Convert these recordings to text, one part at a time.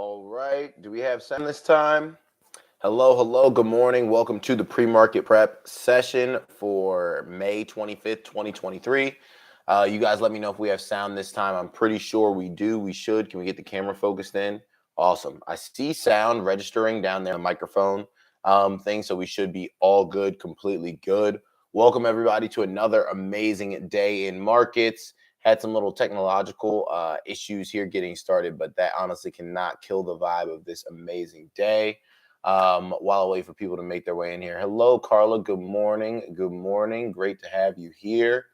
All right. Do we have sound this time? Hello, hello. Good morning. Welcome to the pre-market prep session for May 25th, 2023. You guys let me know if we have sound this time. I'm pretty sure we do. We should. Can we get the camera focused in? Awesome. I see sound registering down there on the microphone thing, so we should be all good, completely good. Welcome, everybody, to another amazing day in markets. Had some little technological issues here getting started, but that honestly cannot kill the vibe of this amazing day. While I wait for people to make their way in here. Hello, Carla. Good morning. Good morning. Great to have you here.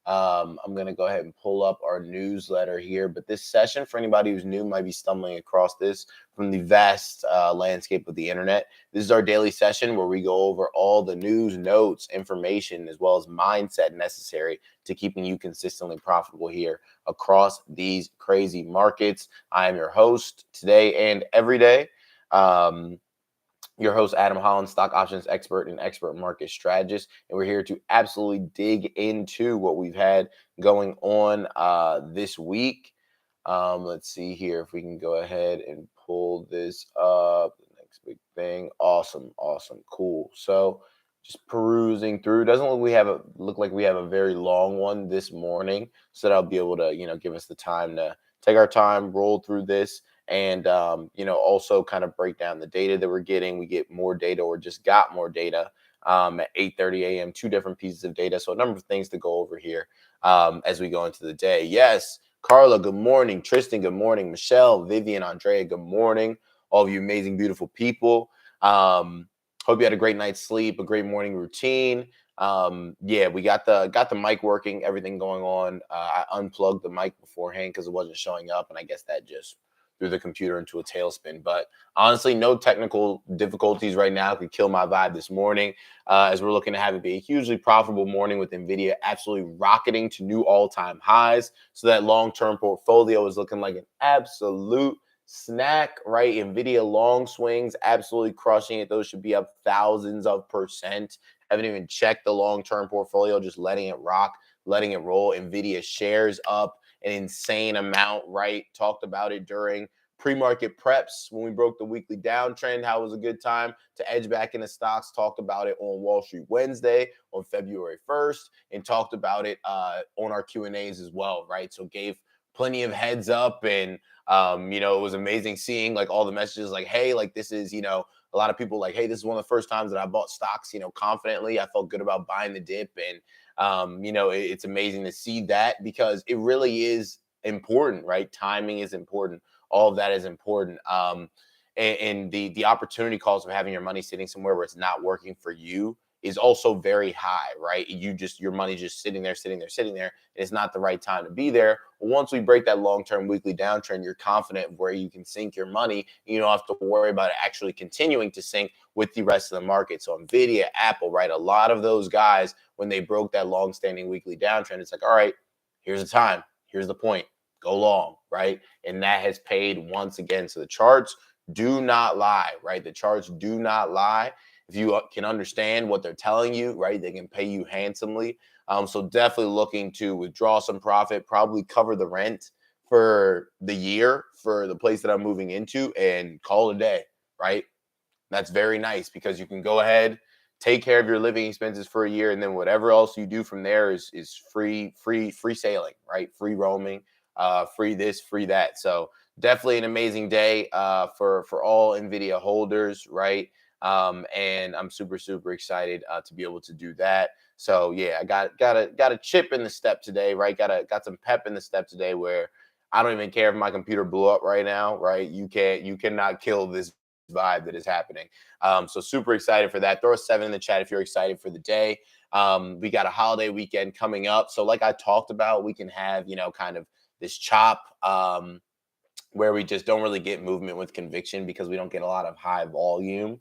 I'm going to go ahead and pull up our newsletter here. But this session, for anybody who's new, might be stumbling across this from the vast landscape of the internet. This is our daily session where we go over all the news, notes, information, as well as mindset necessary to keeping you consistently profitable here across these crazy markets. I am your host today and every day. Your host, Adam Holland, stock options expert and expert market strategist. And we're here to absolutely dig into what we've had going on this week. Let's see here if we can go ahead and pull this up. The next big thing. Awesome, awesome, cool. So just perusing through. Doesn't look like we have a very long one this morning, so that I'll be able to, give us the time to take our time, roll through this. And, also kind of break down the data that we're getting. We get more data or just got more data at 8:30 a.m., 2 different pieces of data. So a number of things to go over here as we go into the day. Yes, Carla, good morning. Tristan, good morning. Michelle, Vivian, Andrea, good morning. All of you amazing, beautiful people. Hope you had a great night's sleep, a great morning routine. We got the mic working, everything going on. I unplugged the mic beforehand because it wasn't showing up, and I guess that just threw the computer into a tailspin. But honestly, no technical difficulties right now could kill my vibe this morning, as we're looking to have it be a hugely profitable morning with NVIDIA absolutely rocketing to new all-time highs. So that long-term portfolio is looking like an absolute snack, right? NVIDIA long swings, absolutely crushing it. Those should be up thousands of percent. Haven't even checked the long-term portfolio, just letting it rock, letting it roll. NVIDIA shares up an insane amount, right? Talked about it during pre-market preps when we broke the weekly downtrend, how it was a good time to edge back into stocks. Talked about it on Wall Street Wednesday on February 1st and talked about it on our Q&As as well, right? So gave plenty of heads up, and it was amazing seeing like all the messages like, hey, like this is, a lot of people like, hey, this is one of the first times that I bought stocks, confidently. I felt good about buying the dip, and it's amazing to see that because it really is important, right? Timing is important. All of that is important. And the opportunity cost of having your money sitting somewhere where it's not working for you is also very high, right? Your money just sitting there, and it's not the right time to be there. Once we break that long-term weekly downtrend, you're confident where you can sink your money. You don't have to worry about it actually continuing to sink with the rest of the market. So NVIDIA, Apple, right? A lot of those guys, when they broke that long-standing weekly downtrend, it's like, all right, here's the time. Here's the point. Go long, right? And that has paid once again. So the charts do not lie, right? The charts do not lie. If you can understand what they're telling you, right, they can pay you handsomely. So definitely looking to withdraw some profit, probably cover the rent for the year for the place that I'm moving into and call it a day, right? That's very nice because you can go ahead, take care of your living expenses for a year, and then whatever else you do from there is free sailing, right? Free roaming, free this, free that. So definitely an amazing day for all NVIDIA holders, right? And I'm super excited to be able to do that. So yeah, I got a chip in the step today, right? Got some pep in the step today where I don't even care if my computer blew up right now, right? You cannot kill this vibe that is happening. So super excited for that. Throw a 7 in the chat if you're excited for the day. We got a holiday weekend coming up. So like I talked about, we can have, kind of this chop where we just don't really get movement with conviction because we don't get a lot of high volume.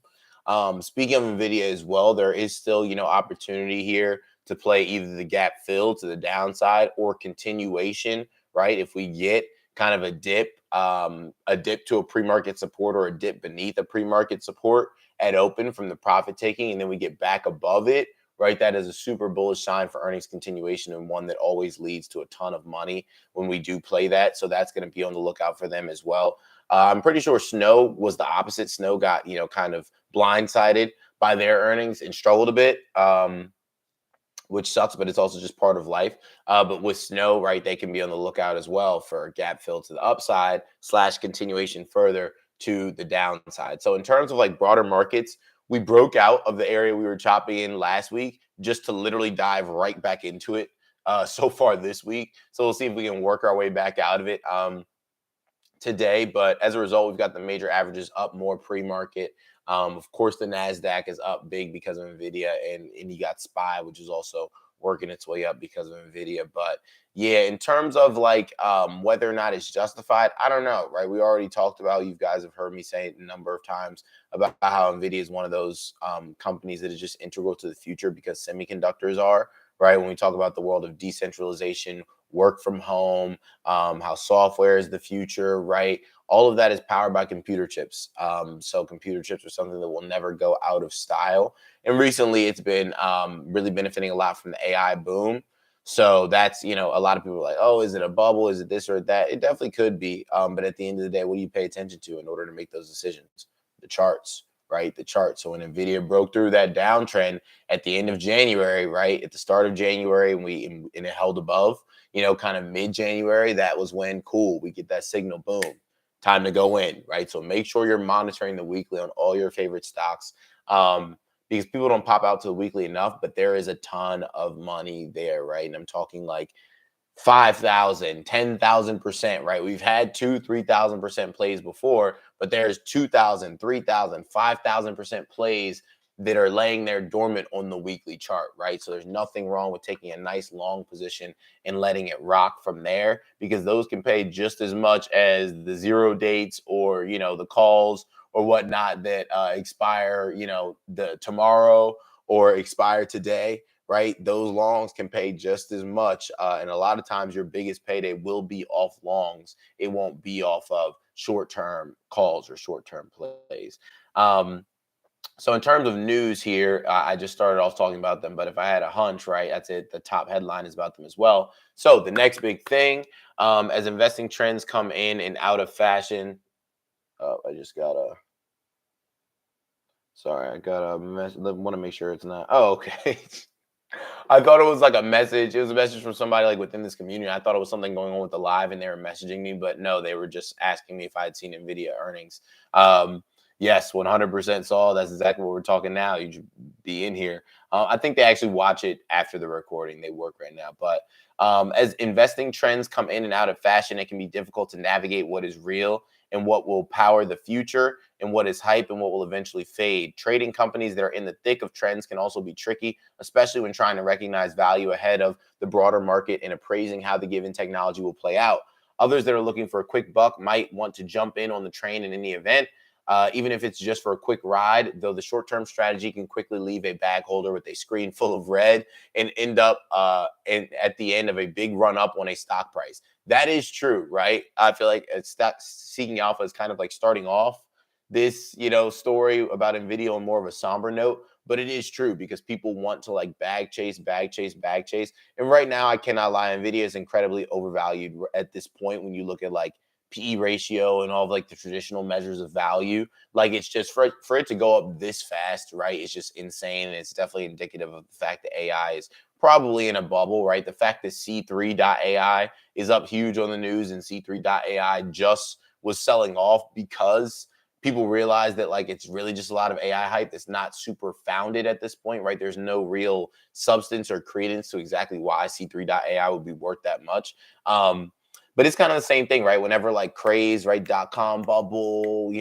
Speaking of NVIDIA as well, there is still, opportunity here to play either the gap fill to the downside or continuation, right? If we get kind of a dip to a pre-market support or a dip beneath a pre-market support at open from the profit taking, and then we get back above it, right? That is a super bullish sign for earnings continuation, and one that always leads to a ton of money when we do play that. So that's going to be on the lookout for them as well. I'm pretty sure Snow was the opposite. Snow got, kind of blindsided by their earnings and struggled a bit. Which sucks, but it's also just part of life. But with Snow, right, they can be on the lookout as well for a gap fill to the upside / continuation further to the downside. So in terms of like broader markets, we broke out of the area we were chopping in last week just to literally dive right back into it so far this week. So we'll see if we can work our way back out of it. Today. But as a result, we've got the major averages up more pre-market. Of course, the NASDAQ is up big because of NVIDIA, and you got SPY, which is also working its way up because of NVIDIA. But yeah, in terms of like whether or not it's justified, I don't know, right? We already talked about, you guys have heard me say it a number of times about how NVIDIA is one of those companies that is just integral to the future because semiconductors are, right? When we talk about the world of decentralization, work from home, how software is the future, right? All of that is powered by computer chips. So computer chips are something that will never go out of style. And recently, it's been really benefiting a lot from the AI boom. So that's, a lot of people are like, oh, is it a bubble? Is it this or that? It definitely could be. But at the end of the day, what do you pay attention to in order to make those decisions? The charts, right? The charts. So when NVIDIA broke through that downtrend at the end of January, right? At the start of January, and it held above, kind of mid-January, that was when, cool, we get that signal, boom, time to go in, right? So make sure you're monitoring the weekly on all your favorite stocks, because people don't pop out to the weekly enough, but there is a ton of money there, right? And I'm talking like 5,000, 10,000%, right? We've had 3,000% plays before, but there's 2,000, 3,000, 5,000% plays that are laying there dormant on the weekly chart, right? So there's nothing wrong with taking a nice long position and letting it rock from there, because those can pay just as much as the zero dates or, the calls or whatnot that expire, the tomorrow or expire today, right? Those longs can pay just as much. And a lot of times your biggest payday will be off longs. It won't be off of short-term calls or short-term plays. So in terms of news here, I just started off talking about them, but if I had a hunch, right, that's it. The top headline is about them as well. So the next big thing, as investing trends come in and out of fashion, I just got a, sorry, I got a mess. Want to make sure it's not. Oh, okay. I thought it was like a message. It was a message from somebody like within this community. I thought it was something going on with the live and they were messaging me, but no, they were just asking me if I had seen NVIDIA earnings. Yes, 100% saw. That's exactly what we're talking now. You should be in here. I think they actually watch it after the recording. They work right now. But as investing trends come in and out of fashion, it can be difficult to navigate what is real and what will power the future and what is hype and what will eventually fade. Trading companies that are in the thick of trends can also be tricky, especially when trying to recognize value ahead of the broader market and appraising how the given technology will play out. Others that are looking for a quick buck might want to jump in on the train in any event, even if it's just for a quick ride, though the short-term strategy can quickly leave a bag holder with a screen full of red and end up at the end of a big run up on a stock price. That is true, right? I feel like Seeking Alpha is kind of like starting off this, story about NVIDIA on more of a somber note, but it is true because people want to like bag chase, bag chase, bag chase. And right now, I cannot lie, NVIDIA is incredibly overvalued at this point when you look at like PE ratio and all of like the traditional measures of value. Like it's just for it to go up this fast, right? It's just insane. And it's definitely indicative of the fact that AI is probably in a bubble, right? The fact that C3.ai is up huge on the news and C3.ai just was selling off because people realize that like it's really just a lot of AI hype that's not super founded at this point, right? There's no real substance or credence to exactly why C3.ai would be worth that much. But it's kind of the same thing, right? Whenever like craze, right? .com bubble,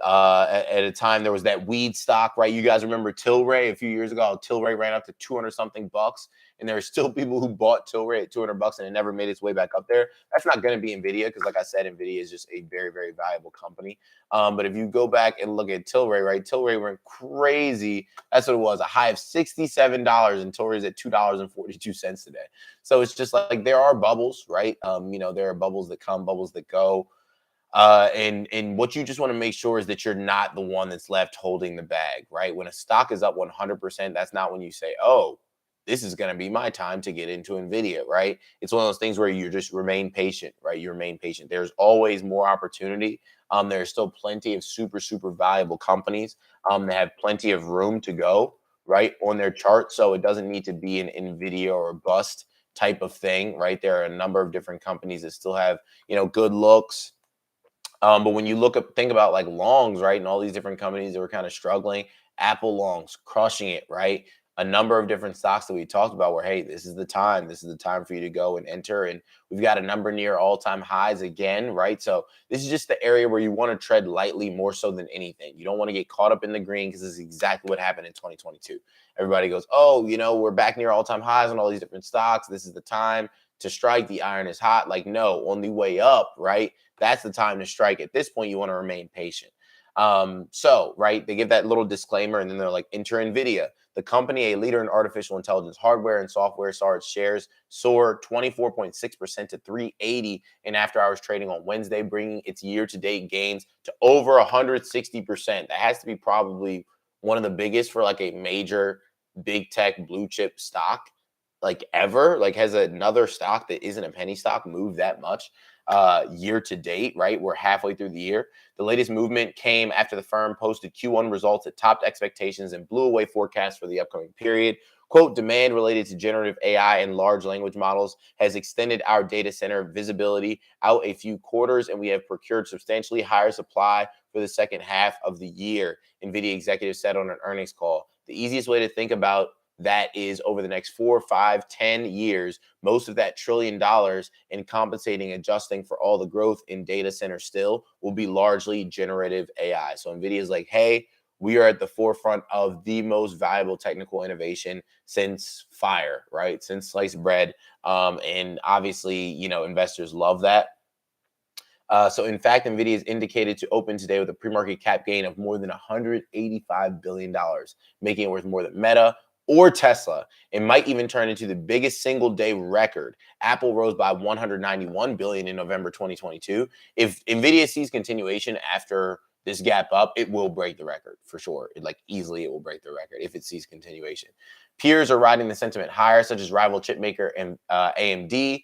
at a time there was that weed stock, right? You guys remember Tilray a few years ago? Tilray ran up to 200 something bucks, and there are still people who bought Tilray at 200 bucks and it never made its way back up there. That's not going to be NVIDIA because, like I said, NVIDIA is just a very, very valuable company. But if you go back and look at Tilray, right? Tilray went crazy. That's what it was, a high of $67, and Tilray is at $2.42 today. So it's just like there are bubbles, right? There are bubbles that come, bubbles that go. And what you just want to make sure is that you're not the one that's left holding the bag, right? When a stock is up 100%, that's not when you say, "Oh, this is going to be my time to get into Nvidia," right? It's one of those things where you just remain patient, right? You remain patient. There's always more opportunity. There's still plenty of super valuable companies that have plenty of room to go, right, on their chart. So it doesn't need to be an Nvidia or a bust type of thing, right? There are a number of different companies that still have, good looks, but when you think about like longs, right, and all these different companies that were kind of struggling, Apple longs crushing it, right? A number of different stocks that we talked about where, hey, this is the time for you to go and enter. And we've got a number near all-time highs again, right? So this is just the area where you want to tread lightly more so than anything. You don't want to get caught up in the green because this is exactly what happened in 2022. Everybody goes, oh, we're back near all-time highs on all these different stocks. This is the time to strike. The iron is hot. Like, no, on the way up, right? That's the time to strike. At this point, you want to remain patient. So, right, they give that little disclaimer and then they're like, enter NVIDIA. The company, a leader in artificial intelligence hardware and software, saw its shares soar 24.6% to 380 in after hours trading on Wednesday, bringing its year-to-date gains to over 160%. That has to be probably one of the biggest for like a major big tech blue chip stock like ever. Like, has another stock that isn't a penny stock moved that much year to date, right? We're halfway through the year. The latest movement came after the firm posted Q1 results that topped expectations and blew away forecasts for the upcoming period. Quote, demand related to generative AI and large language models has extended our data center visibility out a few quarters, and we have procured substantially higher supply for the second half of the year, NVIDIA executives said on an earnings call. The easiest way to think about that is over the next 4, 5, 10 years, most of that $1 trillion in compensating, adjusting for all the growth in data centers still will be largely generative AI. So NVIDIA is like, hey, we are at the forefront of the most valuable technical innovation since fire, right? Since sliced bread. And obviously, investors love that. So, in fact, NVIDIA is indicated to open today with a pre-market cap gain of more than $185 billion, making it worth more than Meta or Tesla. It might even turn into the biggest single-day record. Apple rose by $191 billion in November 2022. If NVIDIA sees continuation after this gap up, it will break the record for sure. Easily it will break the record if it sees continuation. Peers are riding the sentiment higher, such as rival chip maker and AMD,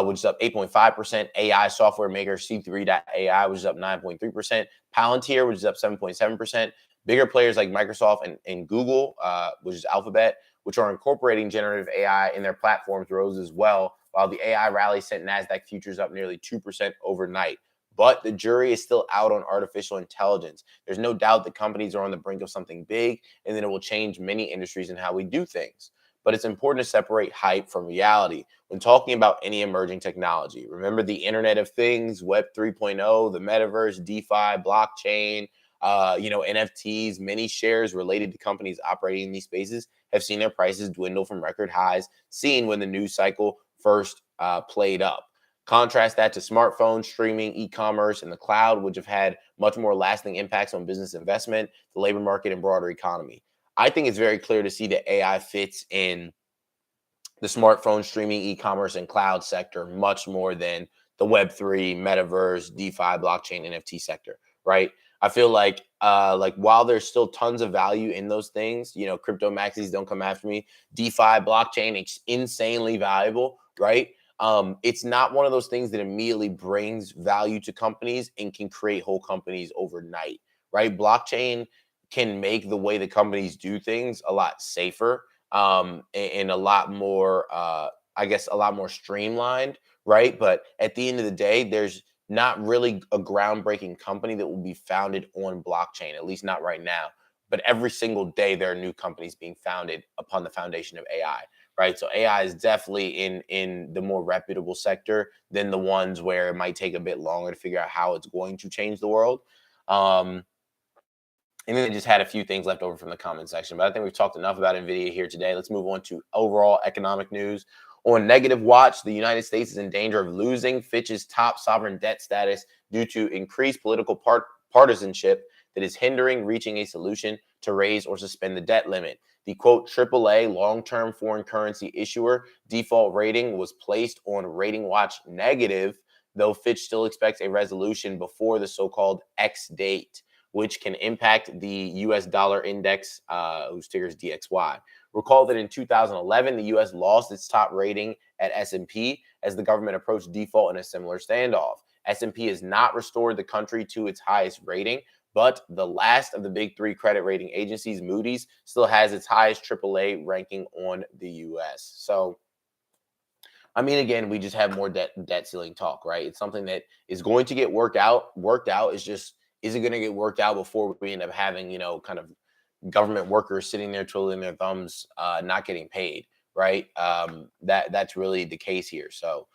which is up 8.5%. AI software maker C3.ai, which is up 9.3%. Palantir, which is up 7.7%. Bigger players like Microsoft and Google, which is Alphabet, which are incorporating generative AI in their platforms, rose as well, while the AI rally sent NASDAQ futures up nearly 2% overnight. But the jury is still out on artificial intelligence. There's no doubt that companies are on the brink of something big, and then it will change many industries and how we do things. But it's important to separate hype from reality when talking about any emerging technology. Remember the Internet of Things, Web 3.0, the metaverse, DeFi, blockchain, NFTs. Many shares related to companies operating in these spaces have seen their prices dwindle from record highs seen when the news cycle first played up. Contrast that to smartphones, streaming, e-commerce, and the cloud, which have had much more lasting impacts on business investment, the labor market, and broader economy. I think it's very clear to see that AI fits in the smartphone, streaming, e-commerce, and cloud sector much more than the Web3, metaverse, DeFi, blockchain, NFT sector, right? I feel like while there's still tons of value in those things, crypto maxis, don't come after me. DeFi, blockchain, insanely valuable, right? It's not one of those things that immediately brings value to companies and can create whole companies overnight, right? Blockchain can make the way the companies do things a lot safer, and a lot more, a lot more streamlined, right? But at the end of the day, there's not really a groundbreaking company that will be founded on blockchain, at least not right now. But every single day, there are new companies being founded upon the foundation of AI, right? So AI is definitely in the more reputable sector than the ones where it might take a bit longer to figure out how it's going to change the world. And then they just had a few things left over from the comment section. But I think we've talked enough about NVIDIA here today. Let's move on to overall economic news. On negative watch, the United States is in danger of losing Fitch's top sovereign debt status due to increased political partisanship that is hindering reaching a solution to raise or suspend the debt limit. The quote AAA long-term foreign currency issuer default rating was placed on Rating Watch negative though Fitch still expects a resolution before the so-called X date, which can impact the U.S. dollar index, whose ticker is DXY. Recall that in 2011, the U.S. lost its top rating at S&P as the government approached default in a similar standoff. S&P has not restored the country to its highest rating, but the last of the big three credit rating agencies, Moody's, still has its highest AAA ranking on the U.S. So, I mean, again, we just have more debt ceiling talk, right? It's something that is going to get worked out. It's just, is it going to get worked out before we end up having, kind of government workers sitting there twiddling their thumbs, not getting paid, right? That's really the case here. So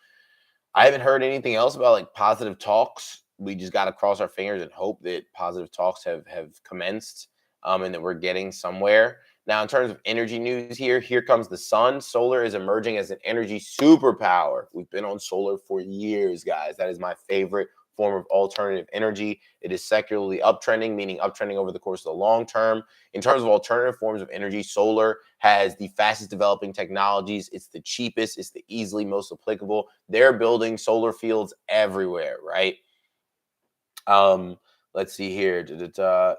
I haven't heard anything else about like positive talks. We just got to cross our fingers and hope that positive talks have commenced, and that we're getting somewhere. Now, in terms of energy news here comes the sun. Solar is emerging as an energy superpower. We've been on solar for years, guys. That is my favorite form of alternative energy. It is secularly uptrending, meaning uptrending over the course of the long term. In terms of alternative forms of energy, solar has the fastest developing technologies. It's the cheapest. It's the easily most applicable. They're building solar fields everywhere, right? Let's see here.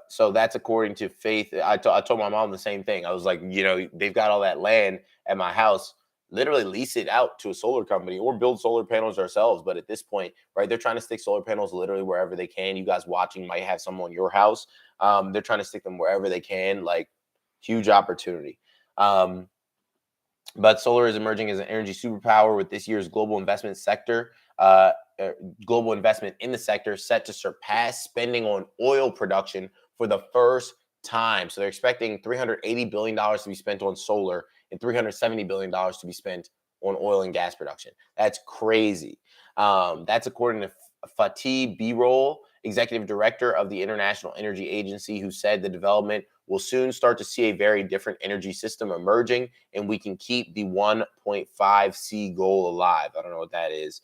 So that's according to Faith. I told my mom the same thing. I was like, they've got all that land at my house. Literally lease it out to a solar company or build solar panels ourselves. But at this point, right, they're trying to stick solar panels literally wherever they can. You guys watching might have some on your house. They're trying to stick them wherever they can. Like, huge opportunity. But solar is emerging as an energy superpower with this year's global investment sector. Global investment in the sector set to surpass spending on oil production for the first time. So they're expecting $380 billion to be spent on solar and $370 billion to be spent on oil and gas production. That's crazy. That's according to Fatih Birol, executive director of the International Energy Agency, who said the development will soon start to see a very different energy system emerging, and we can keep the 1.5C goal alive. I don't know what that is.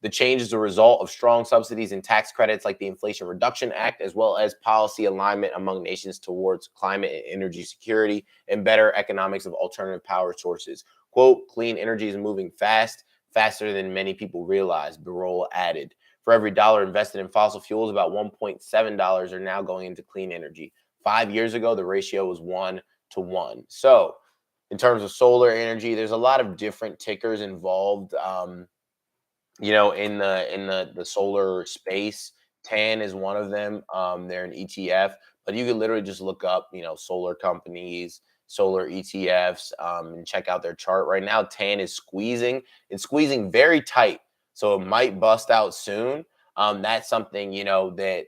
The change is a result of strong subsidies and tax credits like the Inflation Reduction Act, as well as policy alignment among nations towards climate and energy security and better economics of alternative power sources. Quote, clean energy is moving faster than many people realize, Birol added. For every dollar invested in fossil fuels, about $1.7 are now going into clean energy. 5 years ago, the ratio was 1-to-1. So in terms of solar energy, there's a lot of different tickers involved. In the solar space. TAN is one of them. They're an ETF, but you could literally just look up, solar companies, solar ETFs, and check out their chart. Right now, TAN is squeezing. It's squeezing very tight, so it might bust out soon. That's something, that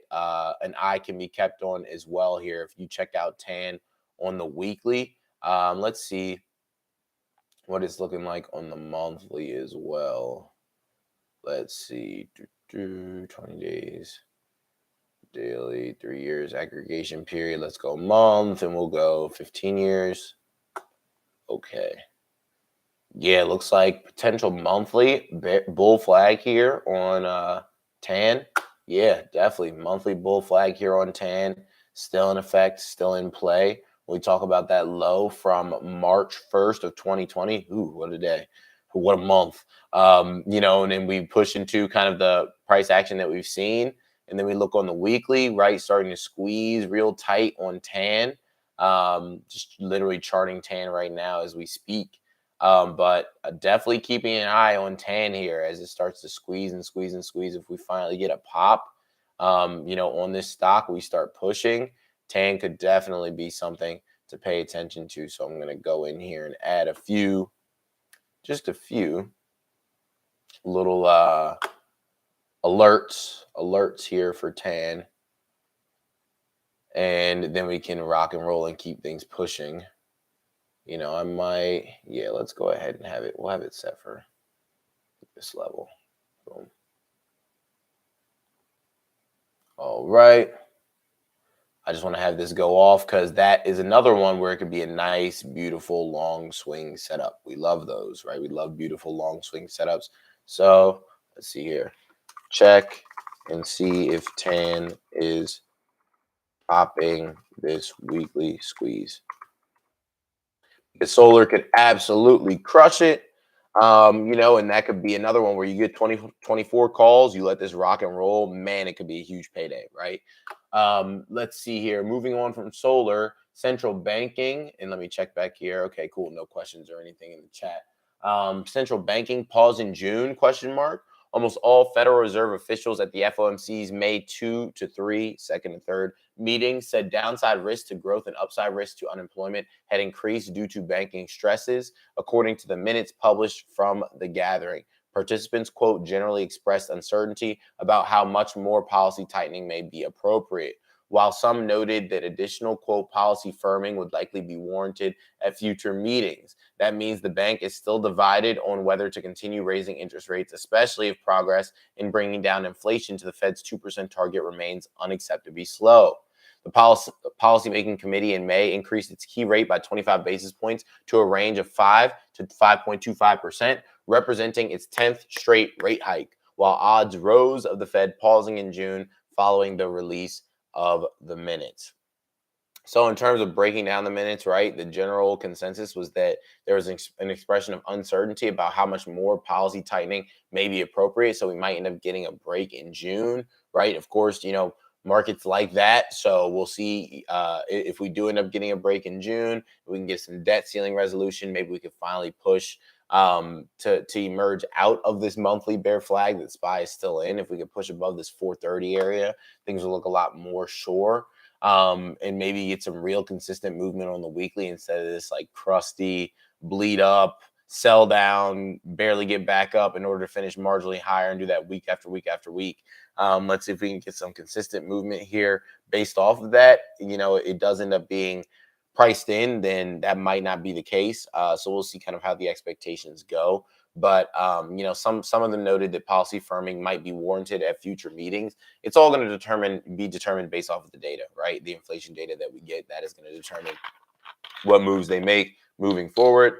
an eye can be kept on as well here. If you check out TAN on the weekly, let's see what it's looking like on the monthly as well. Let's see, 20 days, daily, 3 years, aggregation period. Let's go month, and we'll go 15 years. Okay. Yeah, looks like potential monthly bull flag here on TAN. Yeah, definitely monthly bull flag here on TAN. Still in effect, still in play. We talk about that low from March 1st of 2020. Ooh, what a day. What a month. And then we push into kind of the price action that we've seen. And then we look on the weekly, right, starting to squeeze real tight on TAN. Just literally charting TAN right now as we speak. But definitely keeping an eye on TAN here as it starts to squeeze and squeeze and squeeze. If we finally get a pop, on this stock, we start pushing. TAN could definitely be something to pay attention to. So I'm going to go in here and add just a few little alerts here for TAN. And then we can rock and roll and keep things pushing. Let's go ahead and have it. We'll have it set for this level. Boom. All right. I just want to have this go off because that is another one where it could be a nice, beautiful, long swing setup. We love those, right? We love beautiful, long swing setups. So let's see here. Check and see if TAN is popping this weekly squeeze. Because solar could absolutely crush it. And that could be another one where you get 24 calls, you let this rock and roll, man, it could be a huge payday, right? Let's see here. Moving on from solar, central banking, and let me check back here. Okay, cool. No questions or anything in the chat. Central banking pause in June, question mark. Almost all Federal Reserve officials at the FOMC's May 2 to 3, second and third meetings said downside risk to growth and upside risk to unemployment had increased due to banking stresses, according to the minutes published from the gathering. Participants, quote, generally expressed uncertainty about how much more policy tightening may be appropriate, while some noted that additional, quote, policy firming would likely be warranted at future meetings. That means the bank is still divided on whether to continue raising interest rates, especially if progress in bringing down inflation to the Fed's 2% target remains unacceptably slow. The policymaking committee in May increased its key rate by 25 basis points to a range of 5 to 5.25%, representing its 10th straight rate hike, while odds rose of the Fed pausing in June following the release of the minutes. So, in terms of breaking down the minutes, right, the general consensus was that there was an expression of uncertainty about how much more policy tightening may be appropriate. So, we might end up getting a break in June, right? Of course, markets like that. So, we'll see if we do end up getting a break in June, we can get some debt ceiling resolution. Maybe we could finally push to emerge out of this monthly bear flag that SPY is still in. If we could push above this 430 area, things will look a lot more sure, and maybe get some real consistent movement on the weekly instead of this like crusty bleed up, sell down, barely get back up in order to finish marginally higher and do that week after week after week. Let's see if we can get some consistent movement here based off of that. It does end up being priced in, then that might not be the case. So we'll see kind of how the expectations go. But some of them noted that policy firming might be warranted at future meetings. It's all going to be determined based off of the data, right? The inflation data that we get, that is going to determine what moves they make moving forward.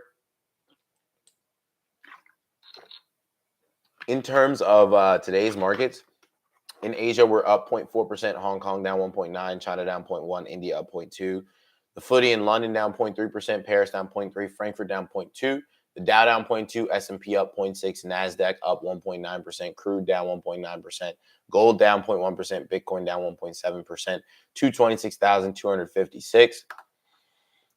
In terms of today's markets, in Asia, we're up 0.4%, Hong Kong down 1.9, China down 0.1, India up 0.2. The FTSE in London down 0.3%, Paris down 0.3, Frankfurt down 0.2. The Dow down 0.2, S&P up 0.6, NASDAQ up 1.9%, crude down 1.9%, gold down 0.1%, Bitcoin down 1.7%, 226,256.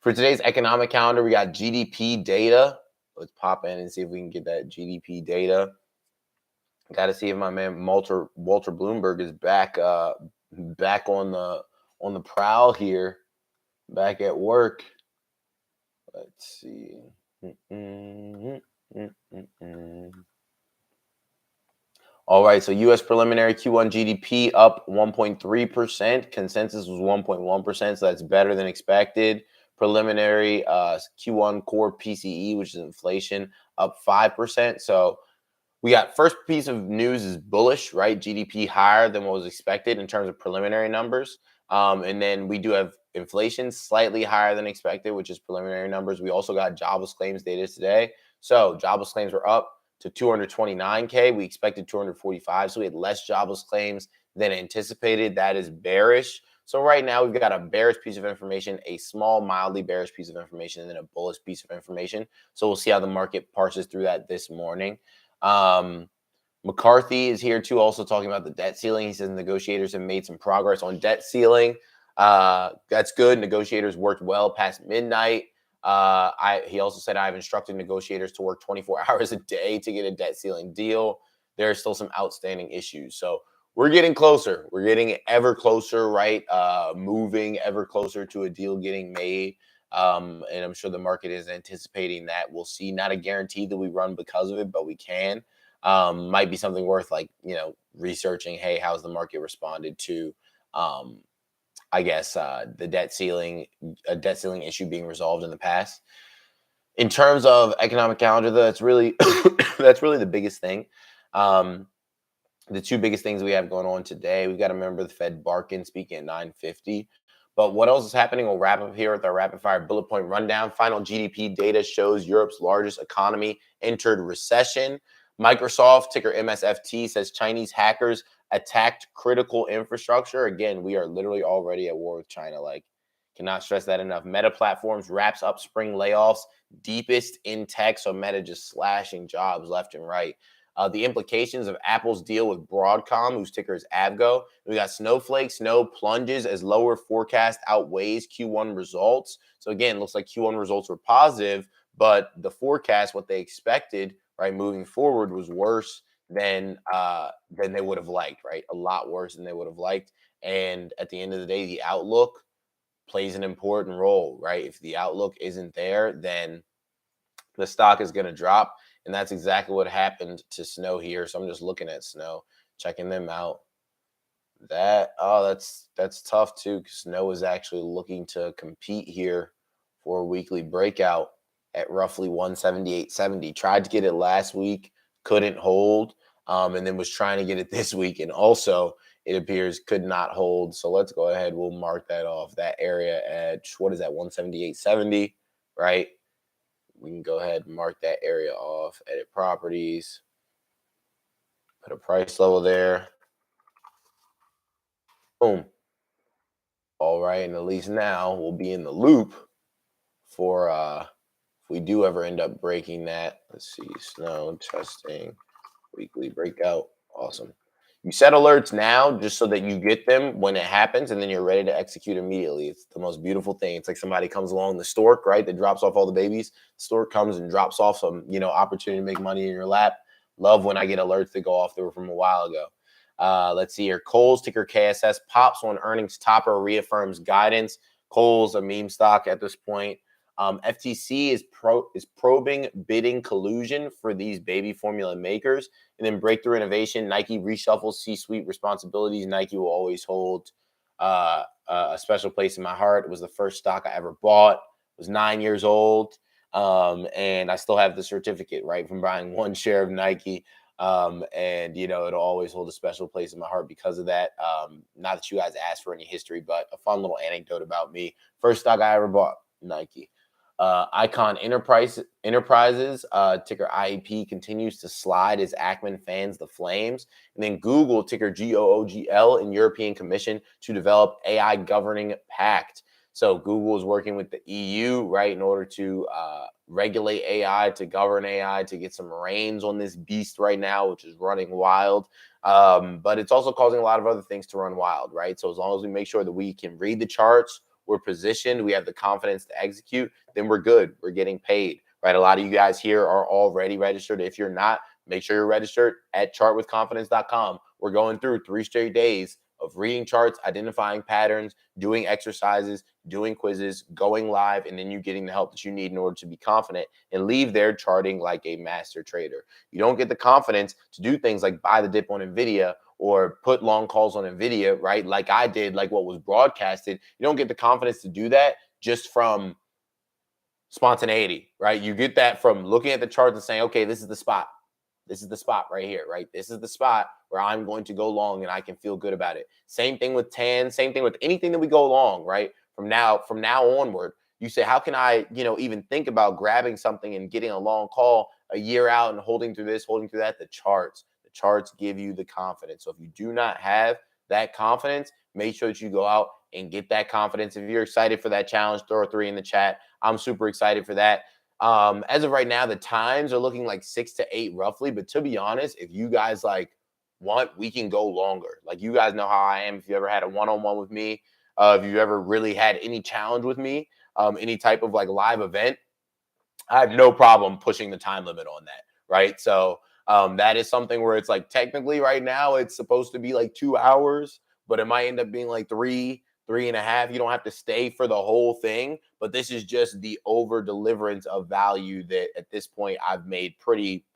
For today's economic calendar, we got GDP data. Let's pop in and see if we can get that GDP data. Got to see if my man Walter Bloomberg is back on the prowl here, back at work. Let's see. All right, so U.S. preliminary Q1 GDP up 1.3%. Consensus was 1.1%, so that's better than expected. Preliminary Q1 core PCE, which is inflation, up 5%. So we got first piece of news is bullish, right? GDP higher than what was expected in terms of preliminary numbers. And then we do have inflation slightly higher than expected, which is preliminary numbers. We also got jobless claims data today. So jobless claims were up to 229K. We expected 245. So we had less jobless claims than anticipated. That is bearish. So right now we've got a bearish piece of information, a small, mildly bearish piece of information, and then a bullish piece of information. So we'll see how the market parses through that this morning. McCarthy is here too, also talking about the debt ceiling. He says negotiators have made some progress on debt ceiling. That's good. Negotiators worked well past midnight. He also said, I've instructed negotiators to work 24 hours a day to get a debt ceiling deal. There are still some outstanding issues. So we're getting closer. We're getting ever closer, right? Moving ever closer to a deal getting made. And I'm sure the market is anticipating that. We'll see. Not a guarantee that we run because of it, but we can. Might be something worth researching. Hey, how's the market responded to, the debt ceiling issue being resolved in the past? In terms of economic calendar, though, that's really the biggest thing. The two biggest things we have going on today, we've got to remember the Fed Barkin speaking at 9:50. But what else is happening? We'll wrap up here with our rapid fire bullet point rundown. Final GDP data shows Europe's largest economy entered recession. Microsoft, ticker MSFT, says Chinese hackers attacked critical infrastructure. Again, we are literally already at war with China. Cannot stress that enough. Meta Platforms wraps up spring layoffs, deepest in tech. So Meta just slashing jobs left and right. The implications of Apple's deal with Broadcom, whose ticker is AVGO. We got Snowflake. Snow plunges as lower forecast outweighs Q1 results. So again, looks like Q1 results were positive, but the forecast, what they expected, right, moving forward, was worse than they would have liked, right? A lot worse than they would have liked. And at the end of the day, the outlook plays an important role, right? If the outlook isn't there, then the stock is going to drop. And that's exactly what happened to Snow here. So I'm just looking at Snow, checking them out. That's tough too, because Snow is actually looking to compete here for a weekly breakout at roughly 178.70. Tried to get it last week, couldn't hold, and then was trying to get it this week, and also it appears could not hold. So let's go ahead. We'll mark that off. That area at what is that? 178.70, right? We can go ahead and mark that area off. Edit properties. Put a price level there. Boom. All right, and at least now we'll be in the loop for if we do ever end up breaking that. Let's see, Snow testing weekly breakout. Awesome. You set alerts now just so that you get them when it happens, and then you're ready to execute immediately. It's the most beautiful thing. It's like somebody comes along, the stork, right, that drops off all the babies. The stork comes and drops off some, opportunity to make money in your lap. Love when I get alerts that go off that were from a while ago. Let's see here. Kohl's ticker KSS pops on earnings topper, reaffirms guidance. Kohl's a meme stock at this point. FTC is probing bidding collusion for these baby formula makers. And then breakthrough innovation, Nike reshuffles C-suite responsibilities. Nike will always hold a special place in my heart. It was the first stock I ever bought. I was 9 years old. And I still have the certificate, right, from buying one share of Nike. And it'll always hold a special place in my heart because of that. Not that you guys asked for any history, but a fun little anecdote about me. First stock I ever bought, Nike. Icon Enterprises, ticker IEP, continues to slide as Ackman fans the flames. And then Google, ticker GOOGL, and European Commission to develop AI governing pact. So Google is working with the EU, right, in order to regulate AI, to govern AI, to get some reins on this beast right now, which is running wild. But it's also causing a lot of other things to run wild, right? So as long as we make sure that we can read the charts, we're positioned, we have the confidence to execute, then we're good. We're getting paid, right? A lot of you guys here are already registered. If you're not, make sure you're registered at chartwithconfidence.com. We're going through 3 straight days of reading charts, identifying patterns, doing exercises, doing quizzes, going live, and then you getting the help that you need in order to be confident and leave there charting like a master trader. You don't get the confidence to do things like buy the dip on NVIDIA or put long calls on NVIDIA, right? Like I did, like what was broadcasted. You don't get the confidence to do that just from spontaneity, right? You get that from looking at the charts and saying, okay, this is the spot. This is the spot right here, right? This is the spot where I'm going to go long and I can feel good about it. Same thing with TAN, same thing with anything that we go long, right? From now onward, you say, how can I, even think about grabbing something and getting a long call a year out and holding through this, holding through that? The charts give you the confidence. So if you do not have that confidence, make sure that you go out and get that confidence. If you're excited for that challenge, throw a 3 in the chat. I'm super excited for that. As of right now, the times are looking like 6 to 8 roughly. But to be honest, if you guys want, we can go longer. Like you guys know how I am. If you ever had a one-on-one with me, if you ever really had any challenge with me, any type of live event, I have no problem pushing the time limit on that. Right. So that is something where it's technically right now it's supposed to be 2 hours, but it might end up being 3.5. You don't have to stay for the whole thing, but this is just the over deliverance of value that at this point I've made pretty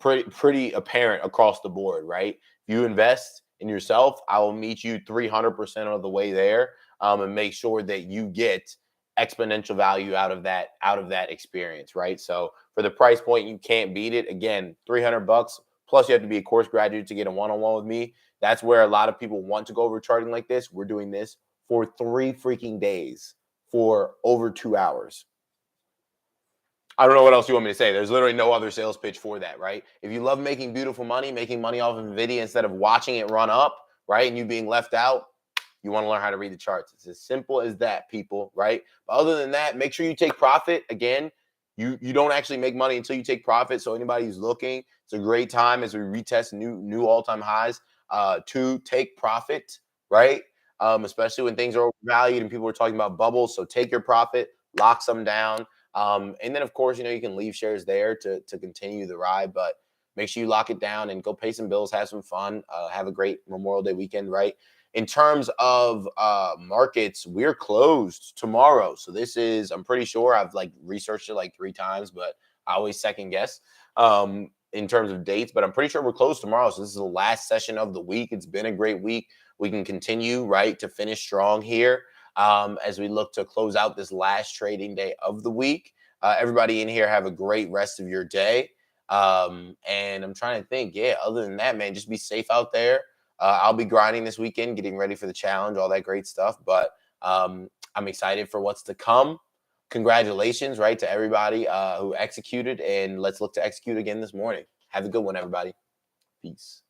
apparent across the board, right? If you invest in yourself, I will meet you 300% of the way there, and make sure that you get exponential value out of that experience, right? So for the price point, you can't beat it. Again, $300 plus you have to be a course graduate to get a one-on-one with me. That's where a lot of people want to go over charting like this. We're doing this for 3 freaking days for over 2 hours. I don't know what else you want me to say. There's literally no other sales pitch for that, right? If you love making beautiful money, making money off of NVIDIA instead of watching it run up, right, and you being left out, you want to learn how to read the charts. It's as simple as that, people, right? But other than that, make sure you take profit. Again, you don't actually make money until you take profit. So anybody who's looking, it's a great time as we retest new all-time highs to take profit, right? Especially when things are overvalued and people are talking about bubbles. So take your profit, lock some down. And then, of course, you can leave shares there to continue the ride. But make sure you lock it down and go pay some bills, have some fun, have a great Memorial Day weekend, right? In terms of markets, we're closed tomorrow. So this is, I'm pretty sure I've like researched it like 3 times, but I always second guess in terms of dates. But I'm pretty sure we're closed tomorrow. So this is the last session of the week. It's been a great week. We can continue, right, to finish strong here as we look to close out this last trading day of the week. Everybody in here, have a great rest of your day. And I'm trying to think, yeah, other than that, man, just be safe out there. I'll be grinding this weekend, getting ready for the challenge, all that great stuff. But I'm excited for what's to come. Congratulations, right, to everybody who executed. And let's look to execute again this morning. Have a good one, everybody. Peace.